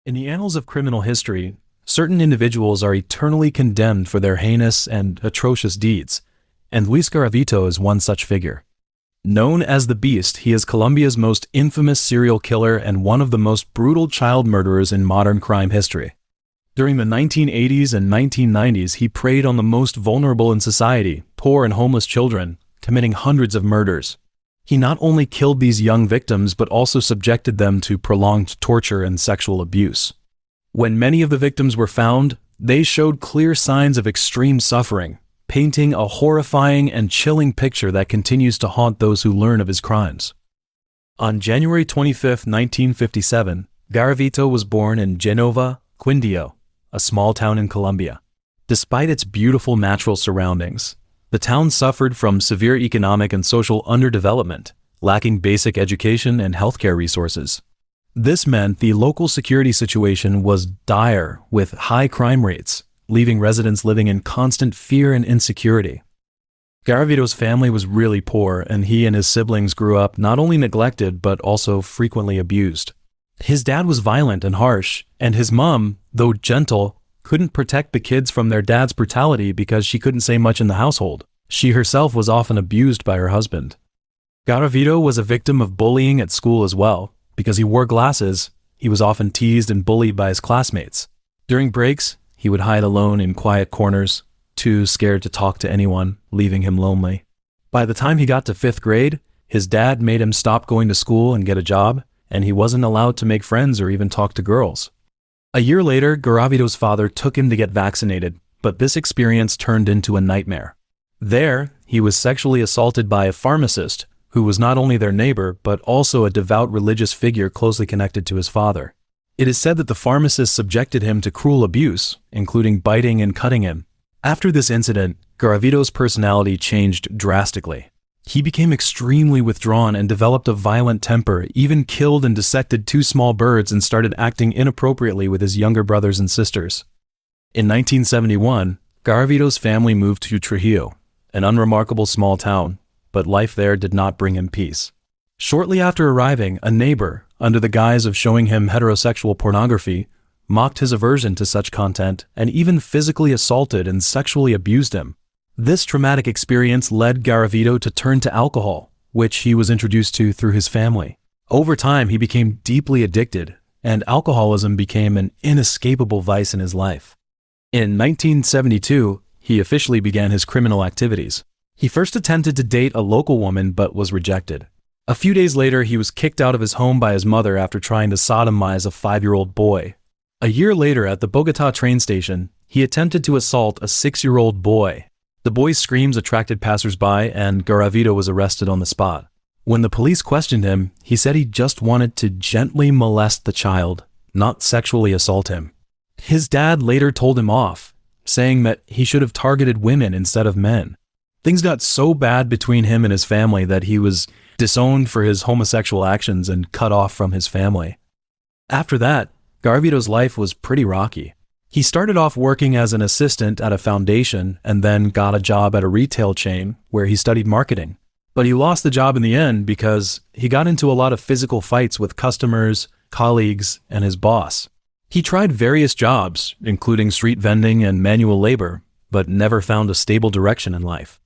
In the annals of criminal history, certain individuals are eternally condemned for their heinous and atrocious deeds, and Luis Garavito is one such figure. Known as the Beast, he is Colombia's most infamous serial killer and one of the most brutal child murderers in modern crime history. During the 1980s and 1990s, he preyed on the most vulnerable in society, poor and homeless children, committing hundreds of murders. He not only killed these young victims but also subjected them to prolonged torture and sexual abuse. When many of the victims were found, they showed clear signs of extreme suffering, painting a horrifying and chilling picture that continues to haunt those who learn of his crimes. On January 25, 1957, Garavito was born in Genova, Quindio, a small town in Colombia. Despite its beautiful natural surroundings, the town suffered from severe economic and social underdevelopment, lacking basic education and healthcare resources. This meant the local security situation was dire, with high crime rates, leaving residents living in constant fear and insecurity. Garavito's family was really poor, and he and his siblings grew up not only neglected but also frequently abused. His dad was violent and harsh, and his mom, though gentle, couldn't protect the kids from their dad's brutality because she couldn't say much in the household. She herself was often abused by her husband. Garavito was a victim of bullying at school as well. Because he wore glasses, he was often teased and bullied by his classmates. During breaks, he would hide alone in quiet corners, too scared to talk to anyone, leaving him lonely. By the time he got to 5th grade, his dad made him stop going to school and get a job, and he wasn't allowed to make friends or even talk to girls. A year later, Garavito's father took him to get vaccinated, but this experience turned into a nightmare. There, he was sexually assaulted by a pharmacist who was not only their neighbor but also a devout religious figure closely connected to his father. It is said that the pharmacist subjected him to cruel abuse, including biting and cutting him. After this incident, Garavito's personality changed drastically. He became extremely withdrawn and developed a violent temper, even killed and dissected 2 small birds and started acting inappropriately with his younger brothers and sisters. In 1971, Garavito's family moved to Trujillo, an unremarkable small town, but life there did not bring him peace. Shortly after arriving, a neighbor, under the guise of showing him heterosexual pornography, mocked his aversion to such content and even physically assaulted and sexually abused him. This traumatic experience led Garavito to turn to alcohol, which he was introduced to through his family. Over time, he became deeply addicted, and alcoholism became an inescapable vice in his life. In 1972, he officially began his criminal activities. He first attempted to date a local woman but was rejected. A few days later, he was kicked out of his home by his mother after trying to sodomize a 5-year-old boy. A year later, at the Bogotá train station, he attempted to assault a 6-year-old boy. The boy's screams attracted passersby, and Garavito was arrested on the spot. When the police questioned him, he said he just wanted to gently molest the child, not sexually assault him. His dad later told him off, saying that he should have targeted women instead of men. Things got so bad between him and his family that he was disowned for his homosexual actions and cut off from his family. After that, Garavito's life was pretty rocky. He started off working as an assistant at a foundation and then got a job at a retail chain where he studied marketing. But he lost the job in the end because he got into a lot of physical fights with customers, colleagues, and his boss. He tried various jobs, including street vending and manual labor, but never found a stable direction in life.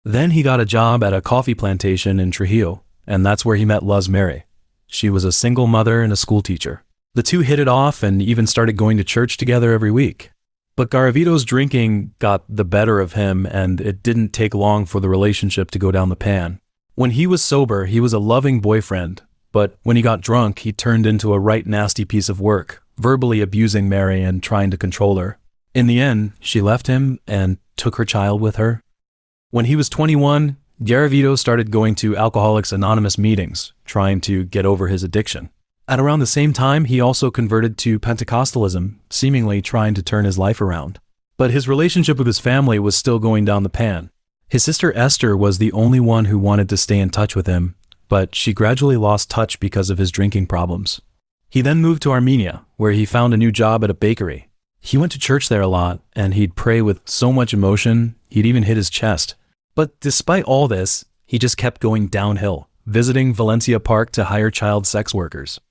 Then he got a job at a coffee plantation in Trujillo, and that's where he met Mary. She was a single mother and a school teacher. The two hit it off and even started going to church together every week. But Garavito's drinking got the better of him, and it didn't take long for the relationship to go down the pan. When he was sober, he was a loving boyfriend, but when he got drunk, he turned into a right nasty piece of work, verbally abusing Mary and trying to control her. In the end, she left him and took her child with her. When he was 21, Garavito started going to Alcoholics Anonymous meetings, trying to get over his addiction. At around the same time, he also converted to Pentecostalism, seemingly trying to turn his life around. But his relationship with his family was still going down the pan. His sister Esther was the only one who wanted to stay in touch with him, but she gradually lost touch because of his drinking problems. He then moved to Armenia, where he found a new job at a bakery. He went to church there a lot, and he'd pray with so much emotion, he'd even hit his chest. But despite all this, he just kept going downhill, visiting Valencia Park to hire child sex workers.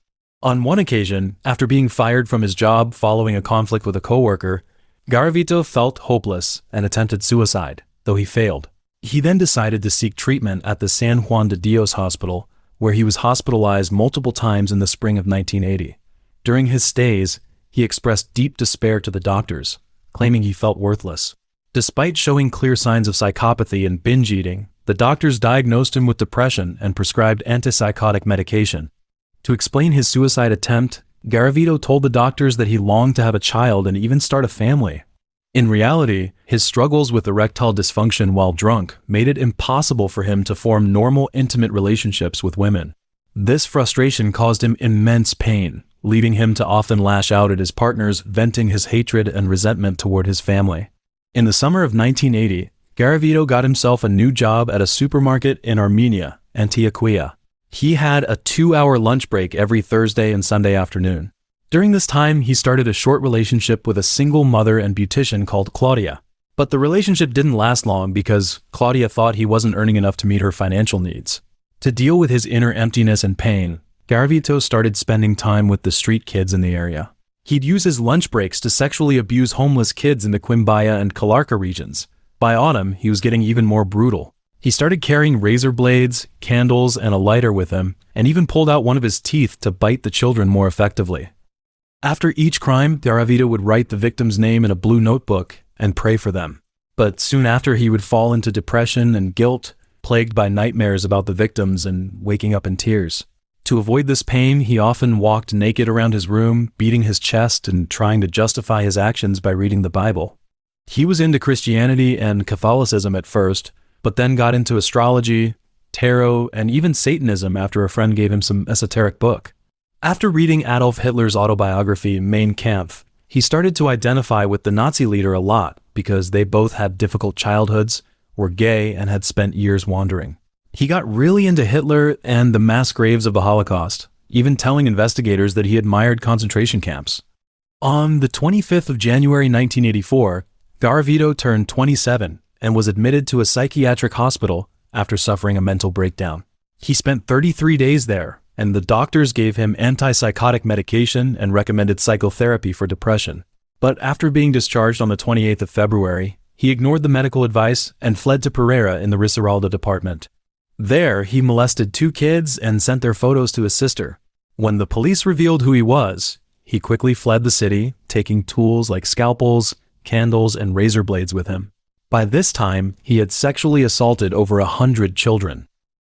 On one occasion, after being fired from his job following a conflict with a coworker, Garavito felt hopeless and attempted suicide, though he failed. He then decided to seek treatment at the San Juan de Dios hospital, where he was hospitalized multiple times in the spring of 1980. During his stays, he expressed deep despair to the doctors, claiming he felt worthless. Despite showing clear signs of psychopathy and binge eating, the doctors diagnosed him with depression and prescribed antipsychotic medication. To explain his suicide attempt, Garavito told the doctors that he longed to have a child and even start a family. In reality, his struggles with erectile dysfunction while drunk made it impossible for him to form normal, intimate relationships with women. This frustration caused him immense pain, leading him to often lash out at his partners, venting his hatred and resentment toward his family. In the summer of 1980, Garavito got himself a new job at a supermarket in Armenia, Antioquia. He had a 2-hour lunch break every Thursday and Sunday afternoon. During this time, he started a short relationship with a single mother and beautician called Claudia. But the relationship didn't last long because Claudia thought he wasn't earning enough to meet her financial needs. To deal with his inner emptiness and pain, Garavito started spending time with the street kids in the area. He'd use his lunch breaks to sexually abuse homeless kids in the Quimbaya and Calarca regions. By autumn, he was getting even more brutal. He started carrying razor blades, candles, and a lighter with him, and even pulled out one of his teeth to bite the children more effectively. After each crime, Garavito would write the victim's name in a blue notebook and pray for them. But soon after, he would fall into depression and guilt, plagued by nightmares about the victims and waking up in tears. To avoid this pain, he often walked naked around his room, beating his chest and trying to justify his actions by reading the Bible. He was into Christianity and Catholicism at first, but then got into astrology, tarot, and even Satanism after a friend gave him some esoteric book. After reading Adolf Hitler's autobiography, Mein Kampf, he started to identify with the Nazi leader a lot because they both had difficult childhoods, were gay, and had spent years wandering. He got really into Hitler and the mass graves of the Holocaust, even telling investigators that he admired concentration camps. On the 25th of January 1984, Garavito turned 27 and was admitted to a psychiatric hospital after suffering a mental breakdown. He spent 33 days there, and the doctors gave him antipsychotic medication and recommended psychotherapy for depression. But after being discharged on the 28th of February, he ignored the medical advice and fled to Pereira in the Risaralda department. There, he molested 2 kids and sent their photos to his sister. When the police revealed who he was, he quickly fled the city, taking tools like scalpels, candles, and razor blades with him. By this time, he had sexually assaulted over 100 children.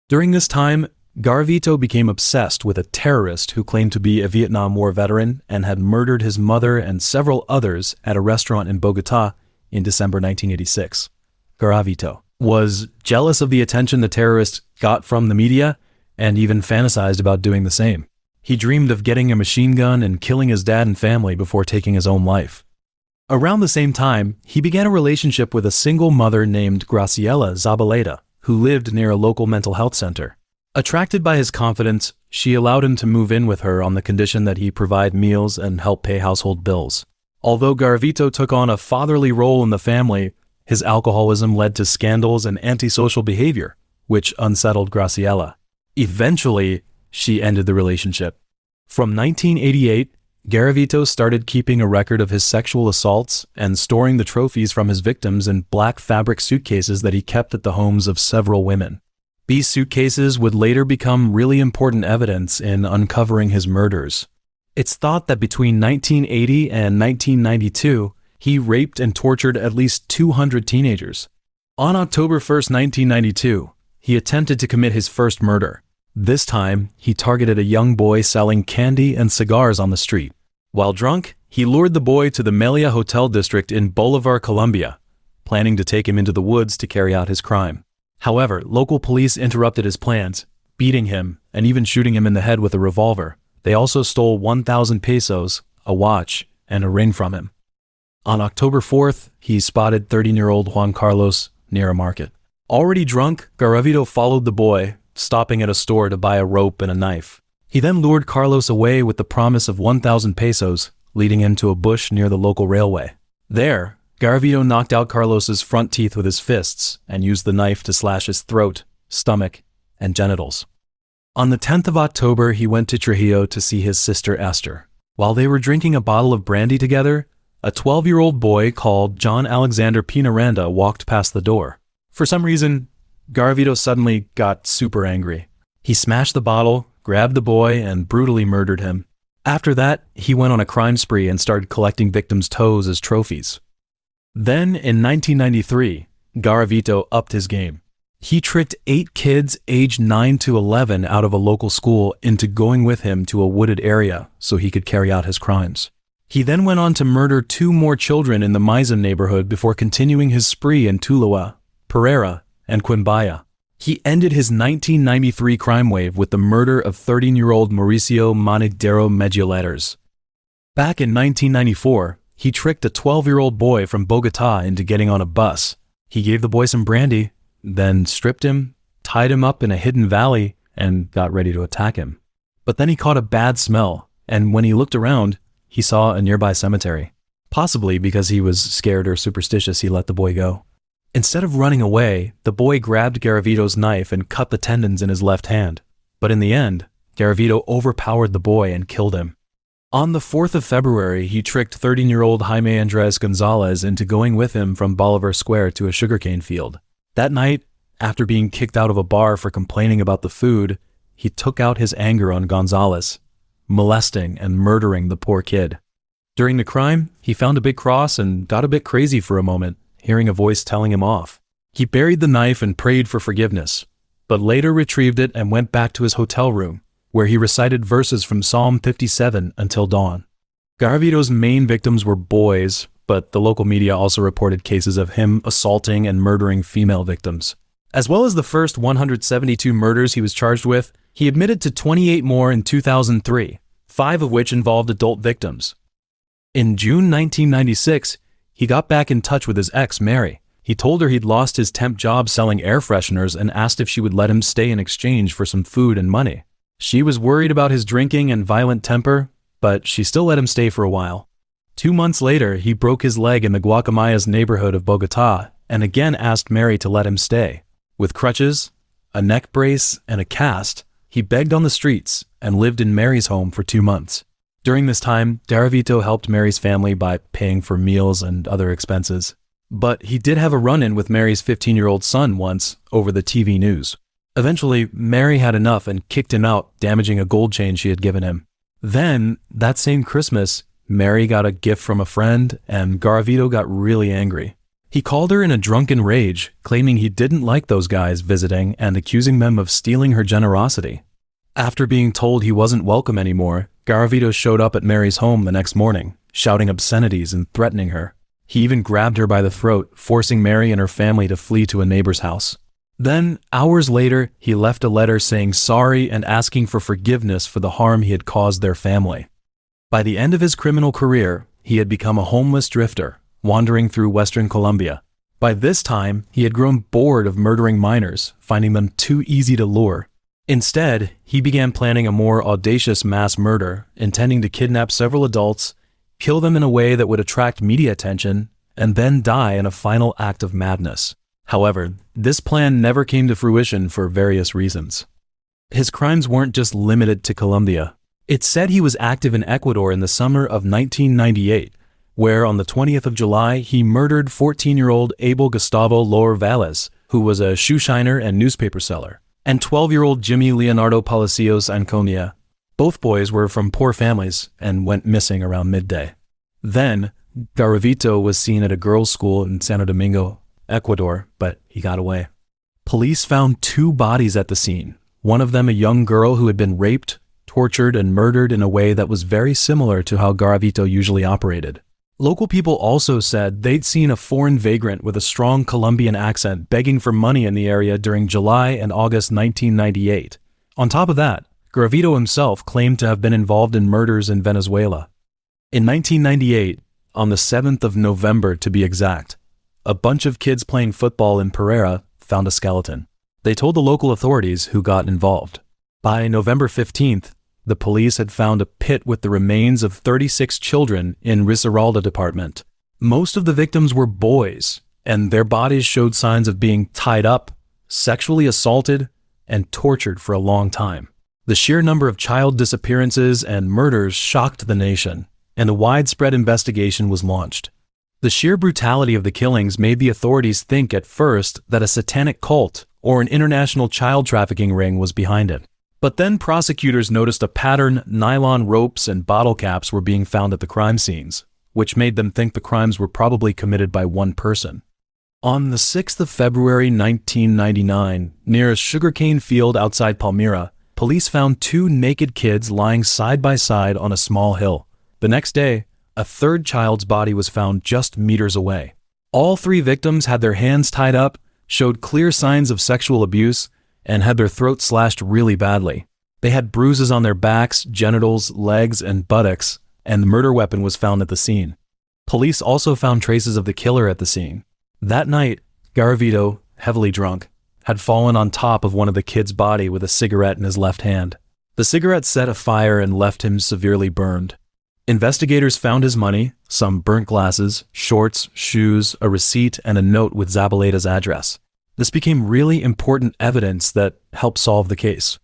During this time, Garavito became obsessed with a terrorist who claimed to be a Vietnam War veteran and had murdered his mother and several others at a restaurant in Bogotá in December 1986. Garavito was jealous of the attention the terrorist got from the media and even fantasized about doing the same. He dreamed of getting a machine gun and killing his dad and family before taking his own life. Around the same time, he began a relationship with a single mother named Graciela Zabaleta, who lived near a local mental health center. Attracted by his confidence, she allowed him to move in with her on the condition that he provide meals and help pay household bills. Although Garavito took on a fatherly role in the family, his alcoholism led to scandals and antisocial behavior, which unsettled Graciela. Eventually, she ended the relationship. From 1988, Garavito started keeping a record of his sexual assaults and storing the trophies from his victims in black fabric suitcases that he kept at the homes of several women. These suitcases would later become really important evidence in uncovering his murders. It's thought that between 1980 and 1992, he raped and tortured at least 200 teenagers. On October 1st, 1992, he attempted to commit his first murder. This time, he targeted a young boy selling candy and cigars on the street. While drunk, he lured the boy to the Melia Hotel district in Bolivar, Colombia, planning to take him into the woods to carry out his crime. However, local police interrupted his plans, beating him and even shooting him in the head with a revolver. They also stole 1,000 pesos, a watch, and a ring from him. On October 4th, he spotted 13-year-old Juan Carlos near a market. Already drunk, Garavito followed the boy, stopping at a store to buy a rope and a knife. He then lured Carlos away with the promise of 1,000 pesos, leading him to a bush near the local railway. There, Garavito knocked out Carlos's front teeth with his fists and used the knife to slash his throat, stomach, and genitals. On the 10th of October, he went to Trujillo to see his sister Esther. While they were drinking a bottle of brandy together, a 12-year-old boy called John Alexander Pinaranda walked past the door. For some reason, Garavito suddenly got super angry. He smashed the bottle, grabbed the boy, and brutally murdered him. After that, he went on a crime spree and started collecting victims' toes as trophies. Then, in 1993, Garavito upped his game. He tricked 8 kids aged 9 to 11 out of a local school into going with him to a wooded area so he could carry out his crimes. He then went on to murder 2 more children in the Maizen neighborhood before continuing his spree in Tuluá, Pereira, and Quimbaya. He ended his 1993 crime wave with the murder of 13-year-old Mauricio Manigdero Medioletters. Back in 1994, he tricked a 12-year-old boy from Bogotá into getting on a bus. He gave the boy some brandy, then stripped him, tied him up in a hidden valley, and got ready to attack him. But then he caught a bad smell, and when he looked around, he saw a nearby cemetery. Possibly because he was scared or superstitious, he let the boy go. Instead of running away, the boy grabbed Garavito's knife and cut the tendons in his left hand. But in the end, Garavito overpowered the boy and killed him. On the 4th of February, he tricked 13-year-old Jaime Andres Gonzalez into going with him from Bolivar Square to a sugarcane field. That night, after being kicked out of a bar for complaining about the food, he took out his anger on Gonzalez, molesting and murdering the poor kid. During the crime, he found a big cross and got a bit crazy for a moment, hearing a voice telling him off. He buried the knife and prayed for forgiveness, but later retrieved it and went back to his hotel room, where he recited verses from Psalm 57 until dawn. Garavito's main victims were boys, but the local media also reported cases of him assaulting and murdering female victims. As well as the first 172 murders he was charged with, he admitted to 28 more in 2003, 5 of which involved adult victims. In June 1996, he got back in touch with his ex, Mary. He told her he'd lost his temp job selling air fresheners and asked if she would let him stay in exchange for some food and money. She was worried about his drinking and violent temper, but she still let him stay for a while. 2 months later, he broke his leg in the Guacamayas neighborhood of Bogotá and again asked Mary to let him stay. With crutches, a neck brace, and a cast, he begged on the streets and lived in Mary's home for 2 months. During this time, Garavito helped Mary's family by paying for meals and other expenses. But he did have a run-in with Mary's 15-year-old son once over the TV news. Eventually, Mary had enough and kicked him out, damaging a gold chain she had given him. Then, that same Christmas, Mary got a gift from a friend, and Garavito got really angry. He called her in a drunken rage, claiming he didn't like those guys visiting and accusing them of stealing her generosity. After being told he wasn't welcome anymore, Garavito showed up at Mary's home the next morning, shouting obscenities and threatening her. He even grabbed her by the throat, forcing Mary and her family to flee to a neighbor's house. Then, hours later, he left a letter saying sorry and asking for forgiveness for the harm he had caused their family. By the end of his criminal career, he had become a homeless drifter, wandering through western Colombia. By this time, he had grown bored of murdering minors, finding them too easy to lure. Instead, he began planning a more audacious mass murder, intending to kidnap several adults, kill them in a way that would attract media attention, and then die in a final act of madness. However, this plan never came to fruition for various reasons. His crimes weren't just limited to Colombia. It's said he was active in Ecuador in the summer of 1998, where on the 20th of July he murdered 14-year-old Abel Gustavo Lor Valles, who was a shoe shiner and newspaper seller, and 12-year-old Jimmy Leonardo Palacios Anconia. Both boys were from poor families and went missing around midday. Then, Garavito was seen at a girls' school in Santo Domingo, Ecuador, but he got away. Police found 2 bodies at the scene, one of them a young girl who had been raped, tortured, and murdered in a way that was very similar to how Garavito usually operated. Local people also said they'd seen a foreign vagrant with a strong Colombian accent begging for money in the area during July and August 1998. On top of that, Garavito himself claimed to have been involved in murders in Venezuela. In 1998, on the 7th of November to be exact, a bunch of kids playing football in Pereira found a skeleton. They told the local authorities, who got involved. By November 15th, the police had found a pit with the remains of 36 children in Risaralda department. Most of the victims were boys, and their bodies showed signs of being tied up, sexually assaulted, and tortured for a long time. The sheer number of child disappearances and murders shocked the nation, and a widespread investigation was launched. The sheer brutality of the killings made the authorities think at first that a satanic cult or an international child trafficking ring was behind it. But then prosecutors noticed a pattern: nylon ropes and bottle caps were being found at the crime scenes, which made them think the crimes were probably committed by one person. On the 6th of February 1999, near a sugarcane field outside Palmyra, police found two naked kids lying side by side on a small hill. The next day, a third child's body was found just meters away. All three victims had their hands tied up, showed clear signs of sexual abuse, and had their throats slashed really badly. They had bruises on their backs, genitals, legs, and buttocks, and the murder weapon was found at the scene. Police also found traces of the killer at the scene. That night, Garavito, heavily drunk, had fallen on top of one of the kids' body with a cigarette in his left hand. The cigarette set afire and left him severely burned. Investigators found his money, some burnt glasses, shorts, shoes, a receipt, and a note with Zabaleta's address. This became really important evidence that helped solve the case.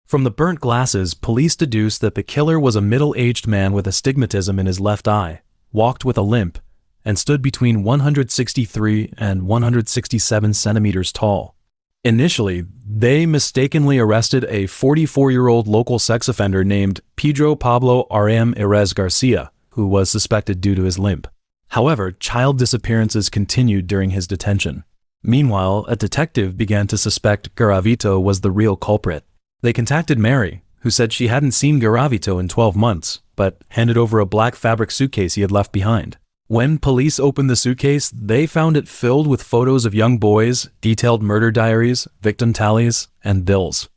From the burnt glasses, police deduced that the killer was a middle-aged man with astigmatism in his left eye, walked with a limp, and stood between 163 and 167 centimeters tall. Initially, they mistakenly arrested a 44-year-old local sex offender named Pedro Pablo R.M. Erez Garcia, who was suspected due to his limp. However, child disappearances continued during his detention. Meanwhile, a detective began to suspect Garavito was the real culprit. They contacted Mary, who said she hadn't seen Garavito in 12 months, but handed over a black fabric suitcase he had left behind. When police opened the suitcase, they found it filled with photos of young boys, detailed murder diaries, victim tallies, and bills.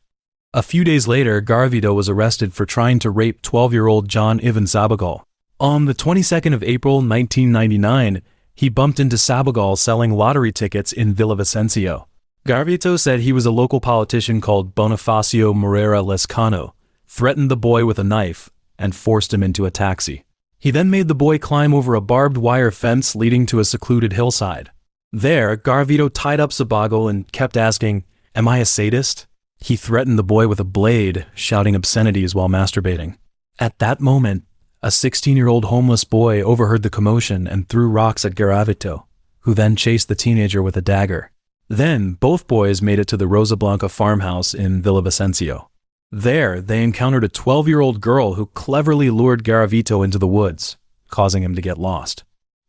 A few days later, Garavito was arrested for trying to rape 12-year-old John Ivan Sabagal. On the 22nd of April 1999, he bumped into Sabagal selling lottery tickets in Villavicencio. Garavito said he was a local politician called Bonifacio Moreira Lescano, threatened the boy with a knife, and forced him into a taxi. He then made the boy climb over a barbed wire fence leading to a secluded hillside. There, Garavito tied up Sabagal and kept asking, "Am I a sadist?" He threatened the boy with a blade, shouting obscenities while masturbating. At that moment, a 16-year-old homeless boy overheard the commotion and threw rocks at Garavito, who then chased the teenager with a dagger. Then, both boys made it to the Rosa Blanca farmhouse in Villavicencio. There, they encountered a 12-year-old girl who cleverly lured Garavito into the woods, causing him to get lost.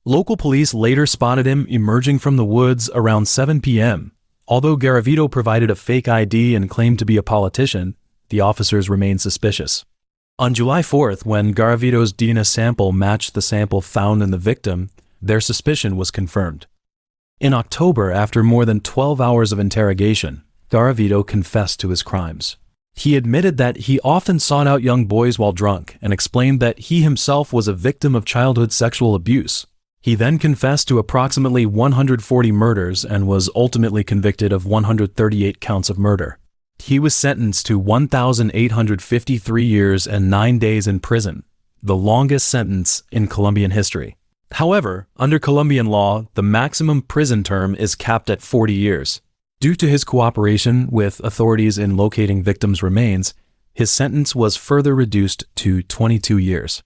Local police later spotted him emerging from the woods around 7 p.m. Although Garavito provided a fake ID and claimed to be a politician, the officers remained suspicious. On July 4th, when Garavito's DNA sample matched the sample found in the victim, their suspicion was confirmed. In October, after more than 12 hours of interrogation, Garavito confessed to his crimes. He admitted that he often sought out young boys while drunk and explained that he himself was a victim of childhood sexual abuse. He then confessed to approximately 140 murders and was ultimately convicted of 138 counts of murder. He was sentenced to 1,853 years and 9 days in prison, the longest sentence in Colombian history. However, under Colombian law, the maximum prison term is capped at 40 years. Due to his cooperation with authorities in locating victims' remains, his sentence was further reduced to 22 years.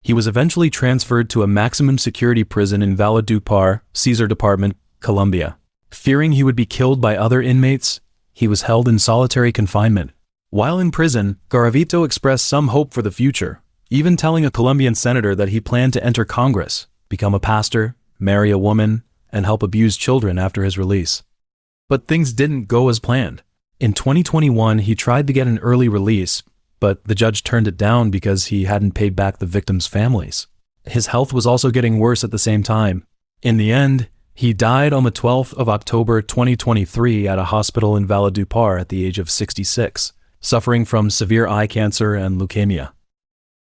He was eventually transferred to a maximum security prison in Valledupar, Cesar Department, Colombia. Fearing he would be killed by other inmates, he was held in solitary confinement. While in prison, Garavito expressed some hope for the future, even telling a Colombian senator that he planned to enter Congress, become a pastor, marry a woman, and help abused children after his release. But things didn't go as planned. In 2021, he tried to get an early release, but the judge turned it down because he hadn't paid back the victims' families. His health was also getting worse at the same time. In the end, he died on the 12th of October 2023 at a hospital in Valledupar at the age of 66, suffering from severe eye cancer and leukemia.